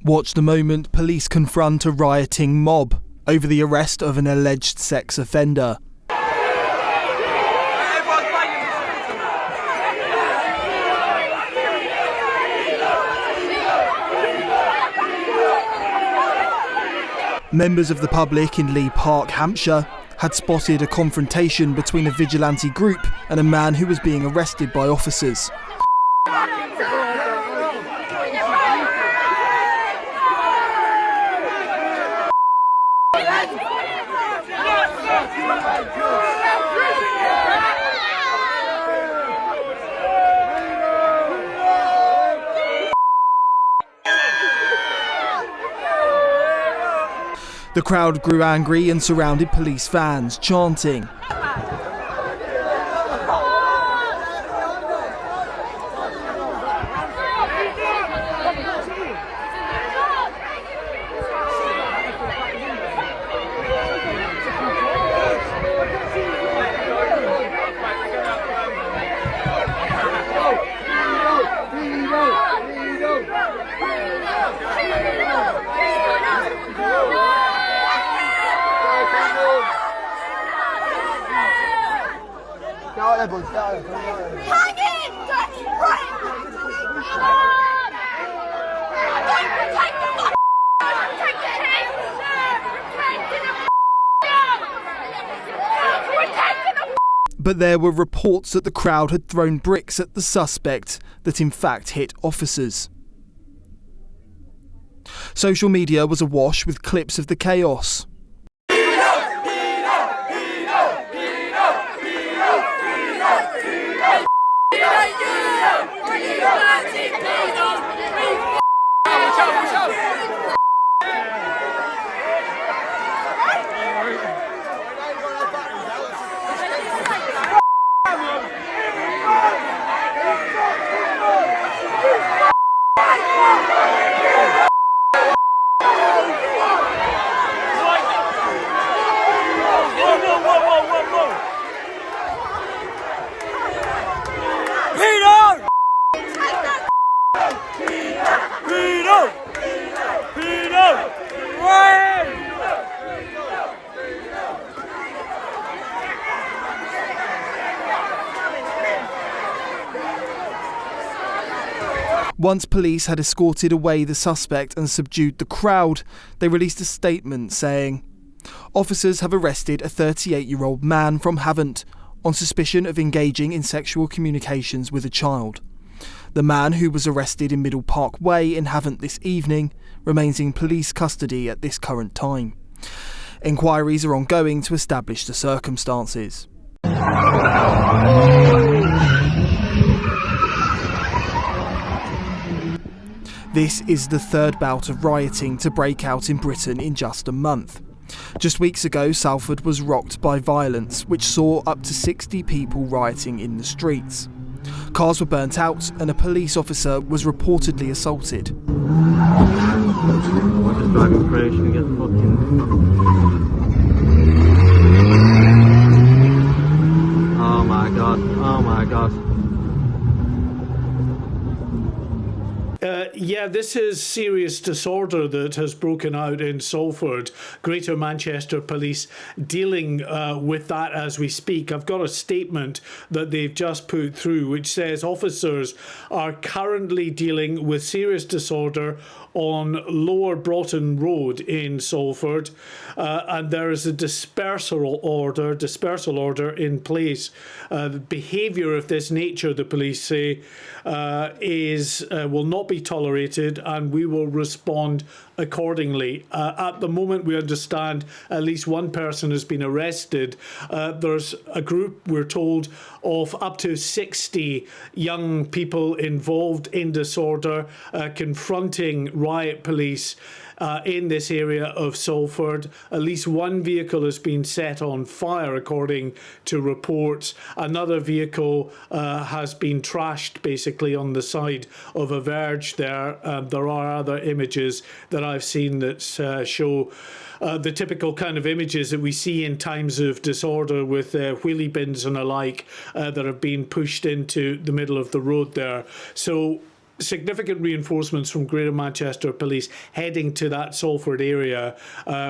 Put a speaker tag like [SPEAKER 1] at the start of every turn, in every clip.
[SPEAKER 1] Watch the moment police confront a rioting mob over the arrest of an alleged sex offender. Members of the public in Lee Park, Hampshire, had spotted a confrontation between a vigilante group and a man who was being arrested by officers. The crowd grew angry and surrounded police vans, chanting. But there were reports that the crowd had thrown bricks at the suspect that in fact hit officers. Social media was awash with clips of the chaos. Once police had escorted away the suspect and subdued the crowd, they released a statement saying, "Officers have arrested a 38-year-old man from Havant on suspicion of engaging in sexual communications with a child. The man, who was arrested in Middle Park Way in Havant this evening, remains in police custody at this current time. Inquiries are ongoing to establish the circumstances." This is the third bout of rioting to break out in Britain in just a month. Just weeks ago, Salford was rocked by violence, which saw up to 60 people rioting in the streets. Cars were burnt out and a police officer was reportedly assaulted.
[SPEAKER 2] Oh my god, oh my god.
[SPEAKER 3] Yeah, this is serious disorder that has broken out in Salford. Greater Manchester Police dealing with that as we speak. I've got a statement that they've just put through which says officers are currently dealing with serious disorder on Lower Broughton Road in Salford, and there is a dispersal order in place. Behaviour of this nature, the police say, will not be tolerated, and we will respond accordingly. At the moment, we understand at least one person has been arrested. There's a group, we're told, of up to 60 young people involved in disorder, confronting riot police in this area of Salford. At least one vehicle has been set on fire, according to reports. Another vehicle has been trashed, basically, on the side of a verge there. There are other images that I've seen that show the typical kind of images that we see in times of disorder, with wheelie bins and alike that have been pushed into the middle of the road there. So significant reinforcements from Greater Manchester Police heading to that Salford area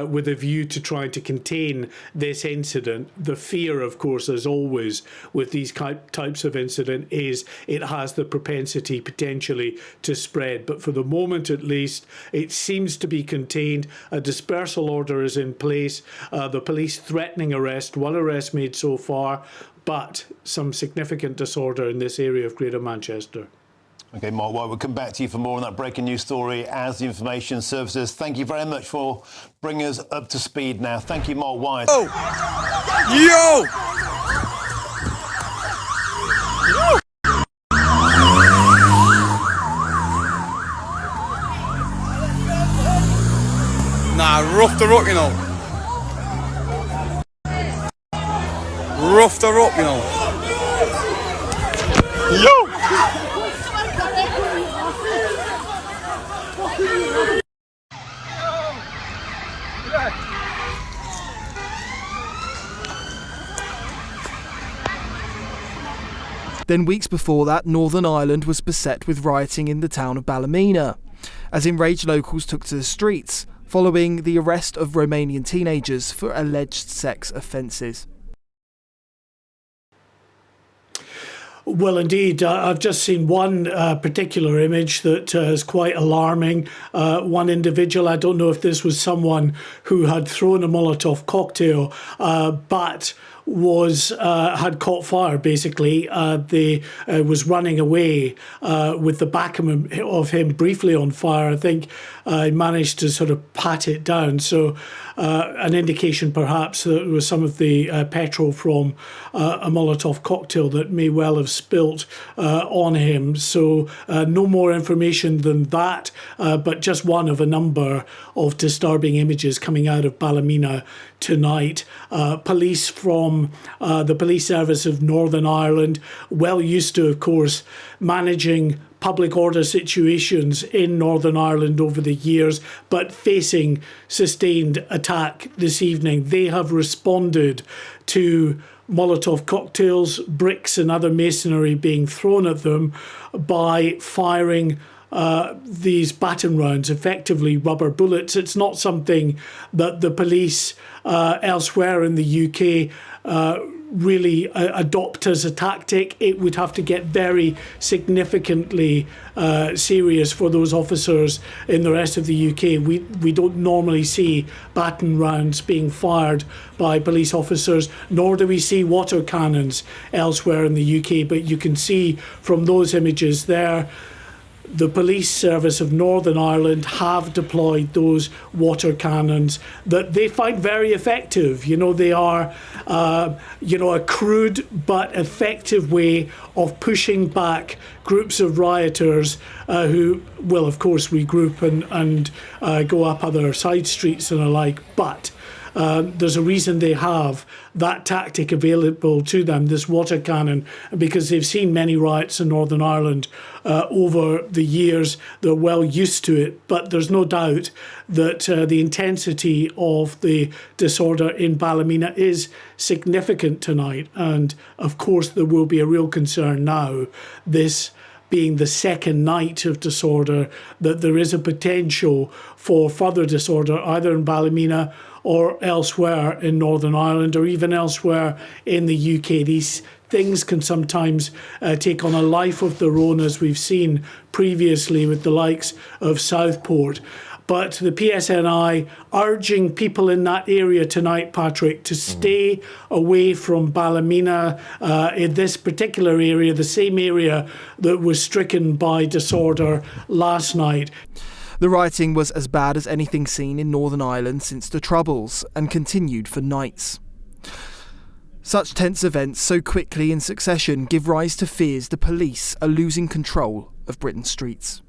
[SPEAKER 3] with a view to trying to contain this incident. The fear, of course, as always with these types of incident, is it has the propensity potentially to spread. But for the moment, at least, it seems to be contained. A dispersal order is in place. The police threatening arrest, one arrest made so far, but some significant disorder in this area of Greater Manchester.
[SPEAKER 4] OK, Mark White, we'll come back to you for more on that breaking news story as the information services. Thank you very much for bringing us up to speed now. Thank you, Mark White.
[SPEAKER 5] Oh! Yo! Nah, roughed her up, you know. Roughed her up, you know. Yo!
[SPEAKER 1] Then weeks before that, Northern Ireland was beset with rioting in the town of Ballymena, as enraged locals took to the streets, following the arrest of Romanian teenagers for alleged sex offences.
[SPEAKER 3] Well, indeed, I've just seen one particular image that is quite alarming. One individual, I don't know if this was someone who had thrown a Molotov cocktail, but was had caught fire. Basically, they was running away with the back of him briefly on fire. I think I managed to sort of pat it down. So an indication perhaps that it was some of the petrol from a Molotov cocktail that may well have spilt on him. So no more information than that, but just one of a number of disturbing images coming out of Ballymena tonight. Police from the Police Service of Northern Ireland, well used to, of course, managing public order situations in Northern Ireland over the years, but facing sustained attack this evening. They have responded to Molotov cocktails, bricks and other masonry being thrown at them by firing these baton rounds, effectively rubber bullets. It's not something that the police elsewhere in the UK really adopt as a tactic. It would have to get very significantly serious for those officers in the rest of the UK. We don't normally see baton rounds being fired by police officers, nor do we see water cannons elsewhere in the UK. But you can see from those images there, the Police Service of Northern Ireland have deployed those water cannons that they find very effective. You know, they are, a crude but effective way of pushing back groups of rioters who will, of course, regroup and go up other side streets and the like. But there's a reason they have that tactic available to them, this water cannon, because they've seen many riots in Northern Ireland over the years. They're well used to it, but there's no doubt that the intensity of the disorder in Ballymena is significant tonight. And of course, there will be a real concern now, this being the second night of disorder, that there is a potential for further disorder either in Ballymena or elsewhere in Northern Ireland, or even elsewhere in the UK. These things can sometimes take on a life of their own, as we've seen previously with the likes of Southport. But the PSNI urging people in that area tonight, Patrick, to stay away from Ballymena, in this particular area, the same area that was stricken by disorder last night.
[SPEAKER 1] The rioting was as bad as anything seen in Northern Ireland since the Troubles, and continued for nights. Such tense events so quickly in succession give rise to fears the police are losing control of Britain's streets.